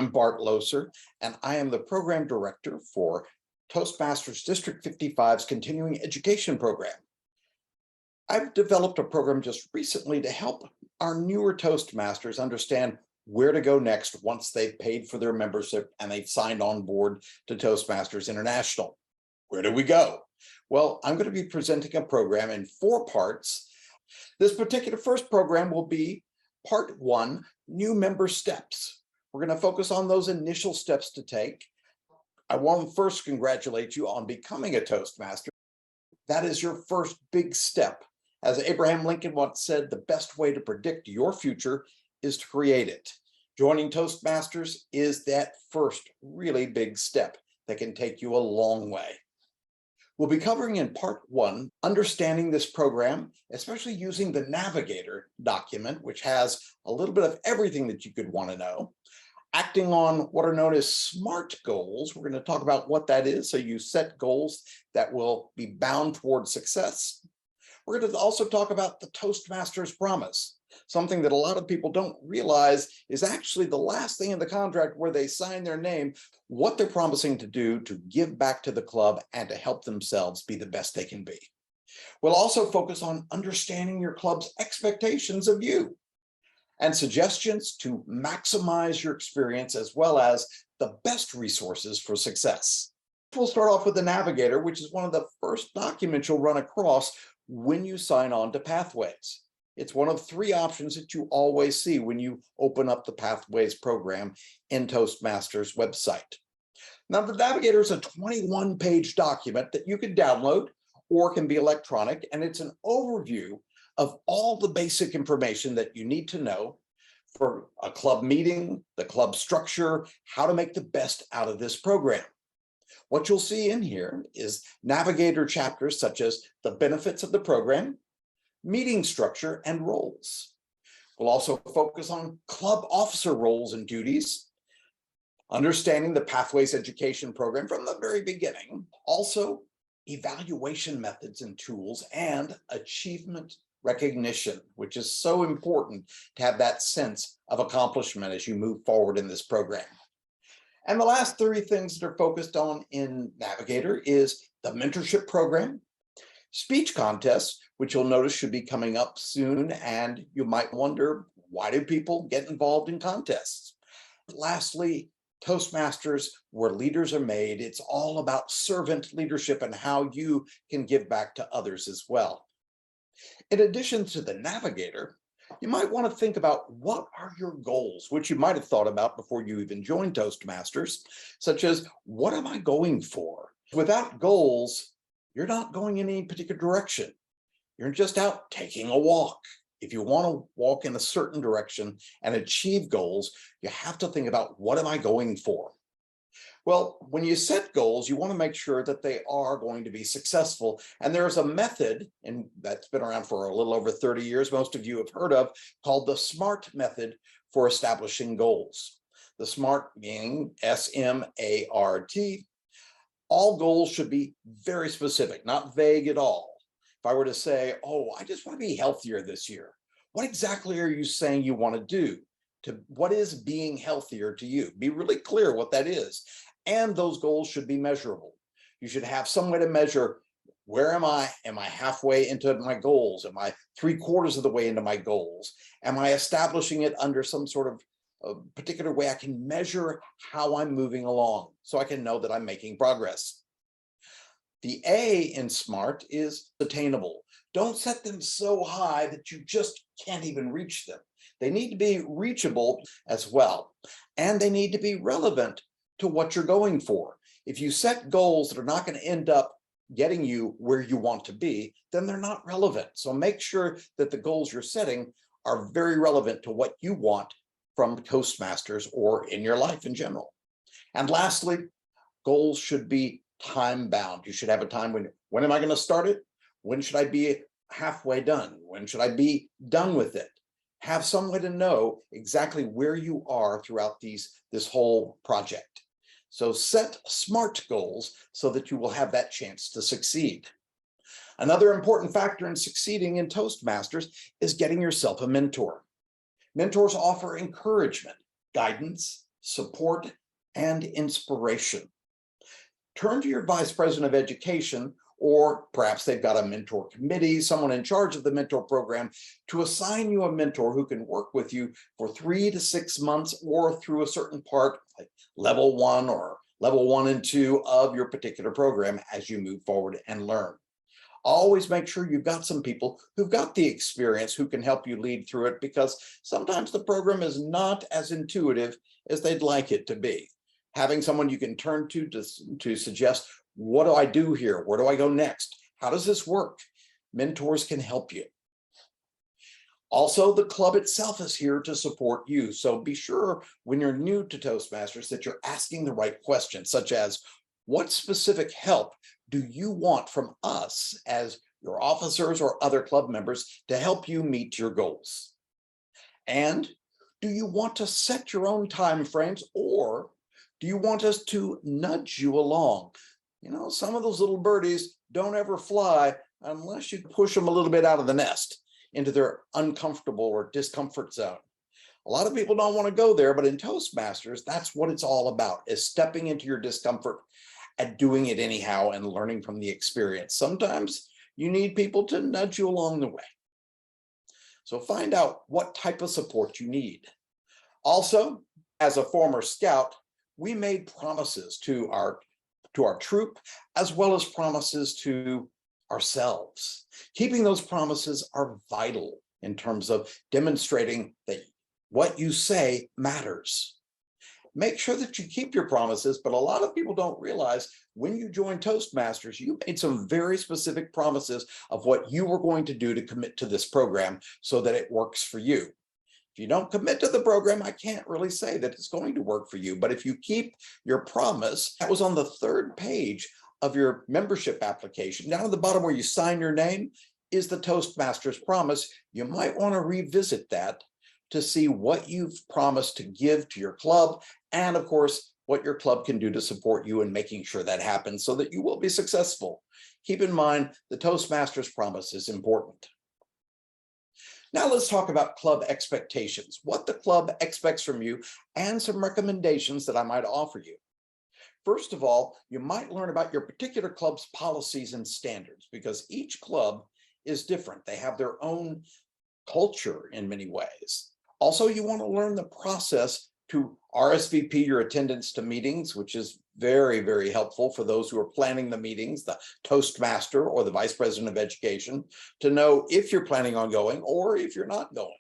I'm Bart Loeser, and I am the Program Director for Toastmasters District 55's Continuing Education Program. I've developed a program just recently to help our newer Toastmasters understand where to go next once they've paid for their membership and they've signed on board to Toastmasters International. Where do we go? Well, I'm going to be presenting a program in 4 parts. This particular first program will be Part 1, New Member Steps. We're going to focus on those initial steps to take. I want to first congratulate you on becoming a Toastmaster. That is your first big step. As Abraham Lincoln once said, the best way to predict your future is to create it. Joining Toastmasters is that first really big step that can take you a long way. We'll be covering in Part 1, understanding this program, especially using the Navigator document, which has a little bit of everything that you could want to know. Acting on what are known as SMART goals. We're going to talk about what that is. So you set goals that will be bound towards success. We're going to also talk about the Toastmasters promise, something that a lot of people don't realize is actually the last thing in the contract where they sign their name, what they're promising to do to give back to the club and to help themselves be the best they can be. We'll also focus on understanding your club's expectations of you and suggestions to maximize your experience as well as the best resources for success. We'll start off with the Navigator, which is one of the first documents you'll run across when you sign on to Pathways. It's one of 3 options that you always see when you open up the Pathways program in Toastmasters website. Now, the Navigator is a 21-page document that you can download or can be electronic, and it's an overview of all the basic information that you need to know for a club meeting, the club structure, how to make the best out of this program. What you'll see in here is Navigator chapters such as the benefits of the program, meeting structure, and roles. We'll also focus on club officer roles and duties, understanding the Pathways education program from the very beginning, also evaluation methods and tools, and achievement recognition, which is so important to have that sense of accomplishment as you move forward in this program. And the last 3 things that are focused on in Navigator is the mentorship program, speech contests, which you'll notice should be coming up soon, and you might wonder, why do people get involved in contests? Lastly, Toastmasters, where leaders are made. It's all about servant leadership and how you can give back to others as well. In addition to the Navigator, you might want to think about what are your goals, which you might have thought about before you even joined Toastmasters, such as, what am I going for? Without goals, you're not going in any particular direction. You're just out taking a walk. If you want to walk in a certain direction and achieve goals, you have to think about, what am I going for? Well, when you set goals, you want to make sure that they are going to be successful. And there's a method, and that's been around for a little over 30 years, most of you have heard of, called the SMART method for establishing goals. The SMART meaning S-M-A-R-T. All goals should be very specific, not vague at all. If I were to say, oh, I just want to be healthier this year, what exactly are you saying you want to do? What is being healthier to you? Be really clear what that is. And those goals should be measurable. You should have some way to measure, where am I? Am I halfway into my goals? Am I 3/4 of the way into my goals? Am I establishing it under some sort of a particular way I can measure how I'm moving along so I can know that I'm making progress? The A in SMART is attainable. Don't set them so high that you just can't even reach them. They need to be reachable as well, and they need to be relevant to what you're going for. If you set goals that are not going to end up getting you where you want to be, then they're not relevant. So make sure that the goals you're setting are very relevant to what you want from Toastmasters or in your life in general. And lastly, goals should be time bound. You should have a time when am I going to start it? When should I be halfway done? When should I be done with it? Have some way to know exactly where you are throughout this whole project. So set SMART goals so that you will have that chance to succeed. Another important factor in succeeding in Toastmasters is getting yourself a mentor. Mentors offer encouragement, guidance, support, and inspiration. Turn to your vice president of education, or perhaps they've got a mentor committee, someone in charge of the mentor program, to assign you a mentor who can work with you for 3 to 6 months or through a certain part, like level 1 or level 1 and 2 of your particular program as you move forward and learn. Always make sure you've got some people who've got the experience who can help you lead through it, because sometimes the program is not as intuitive as they'd like it to be. Having someone you can turn to suggest, what do I do here? Where do I go next? How does this work? Mentors can help you. Also, the club itself is here to support you. So be sure when you're new to Toastmasters that you're asking the right questions, such as, what specific help do you want from us as your officers or other club members to help you meet your goals? And do you want to set your own time frames, or do you want us to nudge you along? You know, some of those little birdies don't ever fly unless you push them a little bit out of the nest into their uncomfortable or discomfort zone. A lot of people don't want to go there, but in Toastmasters, that's what it's all about, is stepping into your discomfort and doing it anyhow and learning from the experience. Sometimes you need people to nudge you along the way. So find out what type of support you need. Also, as a former scout, we made promises to our troop, as well as promises to ourselves. Keeping those promises are vital in terms of demonstrating that what you say matters. Make sure that you keep your promises, but a lot of people don't realize when you join Toastmasters, you made some very specific promises of what you were going to do to commit to this program so that it works for you. If you don't commit to the program, I can't really say that it's going to work for you. But if you keep your promise, that was on the 3rd page of your membership application. Down at the bottom where you sign your name is the Toastmasters promise. You might want to revisit that to see what you've promised to give to your club, and of course, what your club can do to support you in making sure that happens so that you will be successful. Keep in mind, the Toastmasters promise is important. Now let's talk about club expectations, what the club expects from you, and some recommendations that I might offer you. First of all, you might learn about your particular club's policies and standards, because each club is different. They have their own culture in many ways. Also, you want to learn the process to RSVP your attendance to meetings, which is very, very helpful for those who are planning the meetings, the Toastmaster or the Vice President of Education, to know if you're planning on going or if you're not going.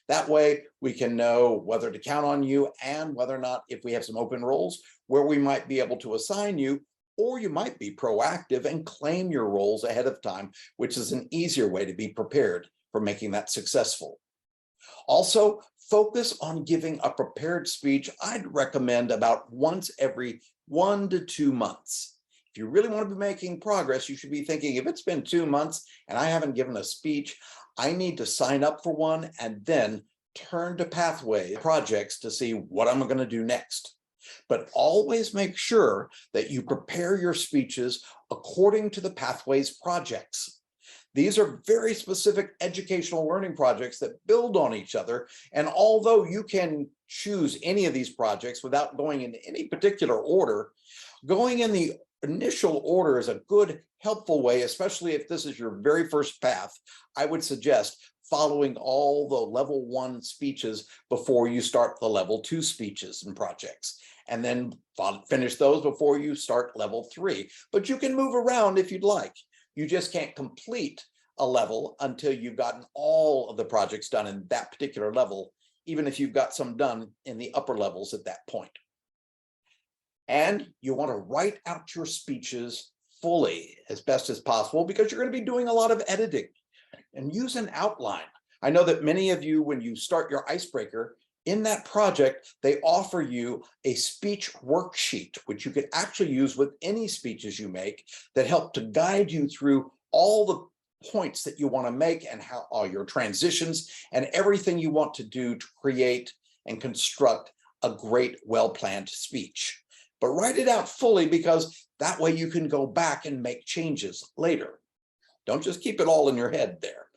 That way we can know whether to count on you and whether or not, if we have some open roles, where we might be able to assign you, or you might be proactive and claim your roles ahead of time, which is an easier way to be prepared for making that successful. Also, focus on giving a prepared speech. I'd recommend about once every 1 to 2 months. If you really want to be making progress, you should be thinking, if it's been 2 months and I haven't given a speech, I need to sign up for one and then turn to Pathway projects to see what I'm going to do next. But always make sure that you prepare your speeches according to the Pathways projects. These are very specific educational learning projects that build on each other. And although you can choose any of these projects without going in any particular order, going in the initial order is a good, helpful way, especially if this is your very first path. I would suggest following all the level 1 speeches before you start the level 2 speeches and projects, and then finish those before you start level 3. But you can move around if you'd like. You just can't complete a level until you've gotten all of the projects done in that particular level, even if you've got some done in the upper levels at that point. And you want to write out your speeches fully as best as possible, because you're going to be doing a lot of editing, and use an outline. I know that many of you, when you start your icebreaker, in that project, they offer you a speech worksheet, which you can actually use with any speeches you make, that help to guide you through all the points that you want to make and how all your transitions and everything you want to do to create and construct a great, well-planned speech. But write it out fully, because that way you can go back and make changes later. Don't just keep it all in your head there.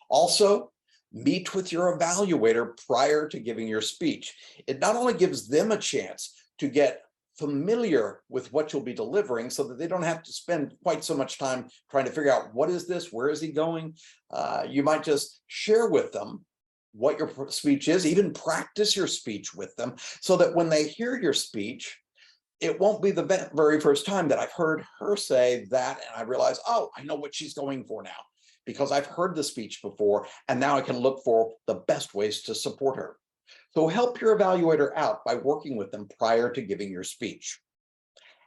Also, Meet with your evaluator prior to giving your speech. It not only gives them a chance to get familiar with what you'll be delivering so that they don't have to spend quite so much time trying to figure out what is this, where is he going. You might just share with them what your speech is, even practice your speech with them so that when they hear your speech, it won't be the very first time that I've heard her say that and I realize, oh, I know what she's going for now because I've heard the speech before and now I can look for the best ways to support her. So help your evaluator out by working with them prior to giving your speech.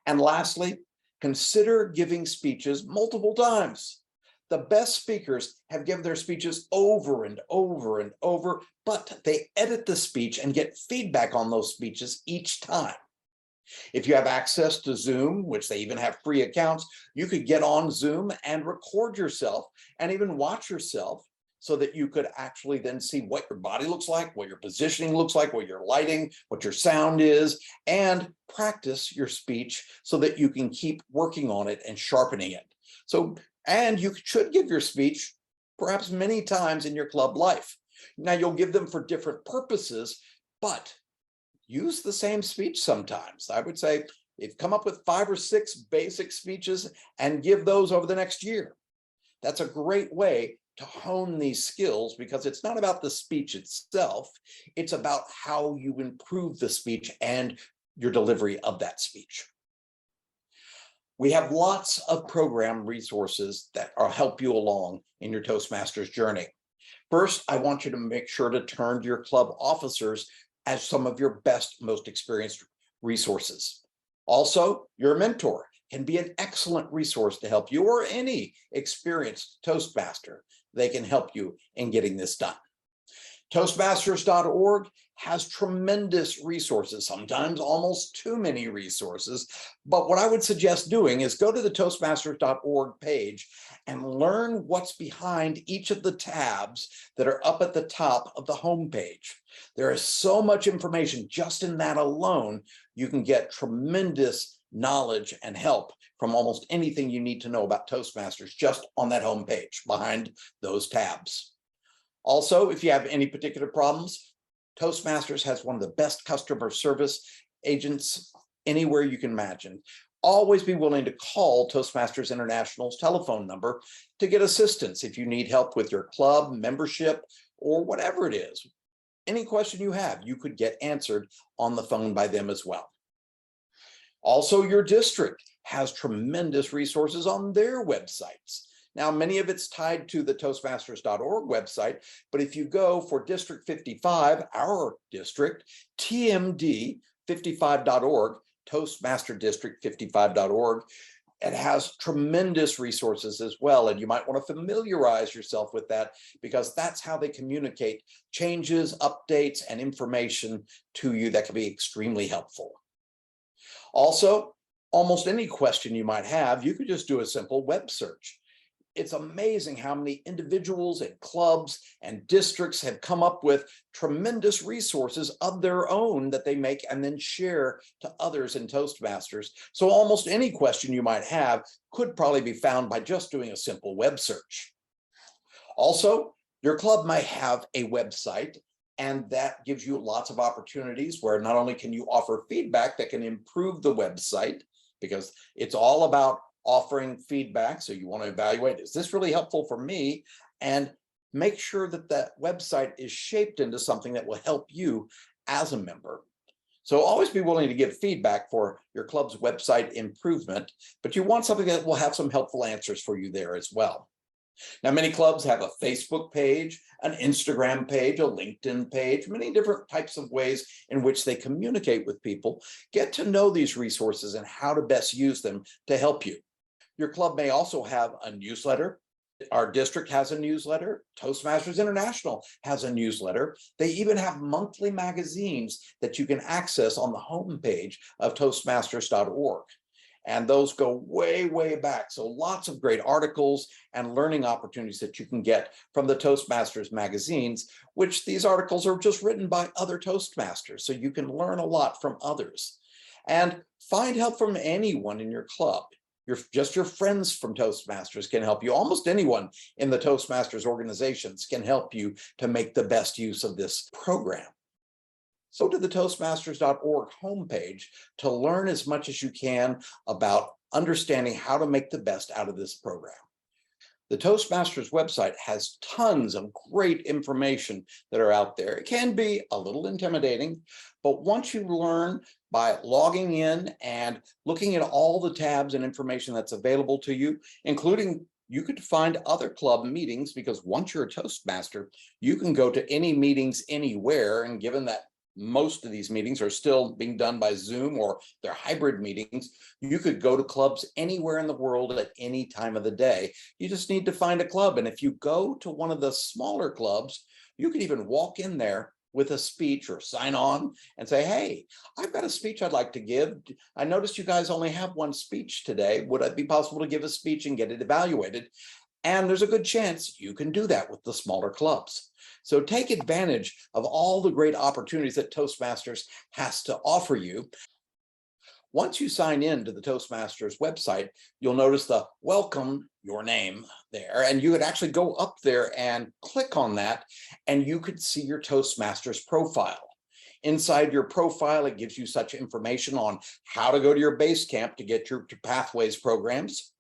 And lastly, consider giving speeches multiple times. The best speakers have given their speeches over and over and over, but they edit the speech and get feedback on those speeches each time. If you have access to Zoom, which they even have free accounts, you could get on Zoom and record yourself and even watch yourself so that you could actually then see what your body looks like, what your positioning looks like, what your lighting, what your sound is, and practice your speech so that you can keep working on it and sharpening it. And you should give your speech perhaps many times in your club life. Now you'll give them for different purposes, but use the same speech sometimes. I would say if come up with 5 or 6 basic speeches and give those over the next year. That's a great way to hone these skills because it's not about the speech itself, it's about how you improve the speech and your delivery of that speech. We have lots of program resources that help you along in your Toastmasters journey. First, I want you to make sure to turn to your club officers as some of your best, most experienced resources. Also, your mentor can be an excellent resource to help you or any experienced Toastmaster. They can help you in getting this done. Toastmasters.org has tremendous resources, sometimes almost too many resources. But what I would suggest doing is go to the Toastmasters.org page and learn what's behind each of the tabs that are up at the top of the homepage. There is so much information just in that alone. You can get tremendous knowledge and help from almost anything you need to know about Toastmasters just on that homepage behind those tabs. Also, if you have any particular problems, Toastmasters has one of the best customer service agents anywhere you can imagine. Always be willing to call Toastmasters International's telephone number to get assistance if you need help with your club, membership, or whatever it is. Any question you have, you could get answered on the phone by them as well. Also, your district has tremendous resources on their websites. Now, many of it's tied to the Toastmasters.org website, but if you go for District 55, our district, TMD55.org, Toastmasterdistrict55.org, it has tremendous resources as well, and you might want to familiarize yourself with that because that's how they communicate changes, updates, and information to you that can be extremely helpful. Also, almost any question you might have, you could just do a simple web search. It's amazing how many individuals and clubs and districts have come up with tremendous resources of their own that they make and then share to others in Toastmasters. So almost any question you might have could probably be found by just doing a simple web search. Also, your club may have a website, and that gives you lots of opportunities where not only can you offer feedback that can improve the website, because it's all about offering feedback. So you want to evaluate, is this really helpful for me? And make sure that that website is shaped into something that will help you as a member. So always be willing to give feedback for your club's website improvement, but you want something that will have some helpful answers for you there as well. Now, many clubs have a Facebook page, an Instagram page, a LinkedIn page, many different types of ways in which they communicate with people. Get to know these resources and how to best use them to help you. Your club may also have a newsletter. Our district has a newsletter. Toastmasters International has a newsletter. They even have monthly magazines that you can access on the homepage of Toastmasters.org. And those go way, way back. So lots of great articles and learning opportunities that you can get from the Toastmasters magazines, which these articles are just written by other Toastmasters. So you can learn a lot from others. And find help from anyone in your club. Just your friends from Toastmasters can help you. Almost anyone in the Toastmasters organizations can help you to make the best use of this program. So to the Toastmasters.org homepage to learn as much as you can about understanding how to make the best out of this program. The Toastmasters website has tons of great information that are out there. It can be a little intimidating, but once you learn by logging in and looking at all the tabs and information that's available to you, including you could find other club meetings, because once you're a Toastmaster, you can go to any meetings anywhere. And given that most of these meetings are still being done by Zoom or they're hybrid meetings, you could go to clubs anywhere in the world at any time of the day. You just need to find a club. And if you go to one of the smaller clubs, you could even walk in there with a speech or sign on and say, hey, I've got a speech I'd like to give. I noticed you guys only have one speech today. Would it be possible to give a speech and get it evaluated? And there's a good chance you can do that with the smaller clubs. So take advantage of all the great opportunities that Toastmasters has to offer you. Once you sign in to the Toastmasters website, you'll notice the welcome your name there, and you could actually go up there and click on that, and you could see your Toastmasters profile. Inside your profile, it gives you such information on how to go to your base camp to get your Pathways programs.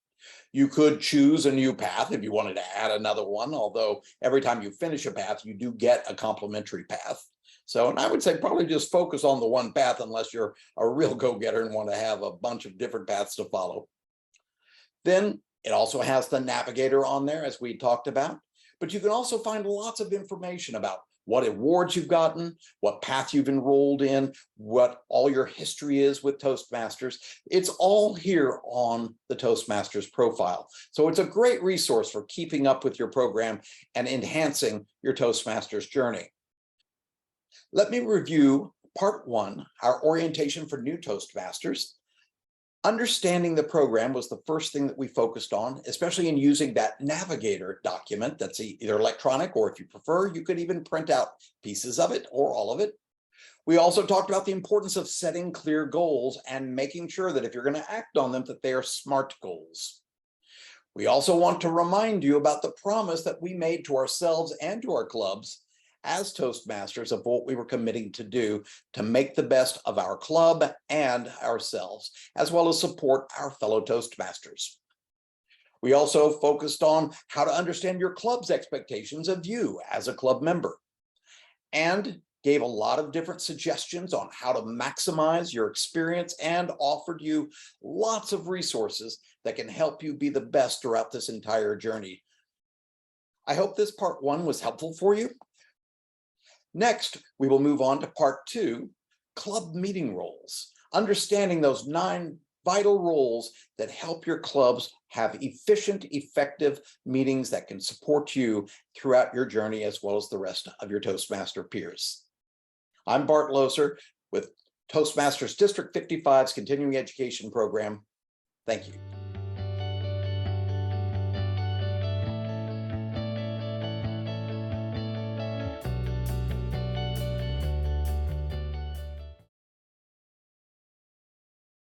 You could choose a new path if you wanted to add another one, although every time you finish a path, you do get a complimentary path. So, and I would say probably just focus on the one path unless you're a real go-getter and want to have a bunch of different paths to follow. Then it also has the navigator on there, as we talked about, but you can also find lots of information about what awards you've gotten, what path you've enrolled in, what all your history is with Toastmasters. It's all here on the Toastmasters profile. So it's a great resource for keeping up with your program and enhancing your Toastmasters journey. Let me review part 1, our orientation for new Toastmasters. Understanding the program was the first thing that we focused on, especially in using that navigator document that's either electronic, or if you prefer, you could even print out pieces of it or all of it. We also talked about the importance of setting clear goals and making sure that if you're going to act on them, that they are SMART goals. We also want to remind you about the promise that we made to ourselves and to our clubs as Toastmasters of what we were committing to do to make the best of our club and ourselves, as well as support our fellow Toastmasters. We also focused on how to understand your club's expectations of you as a club member, and gave a lot of different suggestions on how to maximize your experience, and offered you lots of resources that can help you be the best throughout this entire journey. I hope this part 1 was helpful for you. Next, we will move on to part 2, club meeting roles, understanding those 9 vital roles that help your clubs have efficient, effective meetings that can support you throughout your journey, as well as the rest of your Toastmaster peers. I'm Bart Loeser with Toastmasters District 55's Continuing Education Program. Thank you.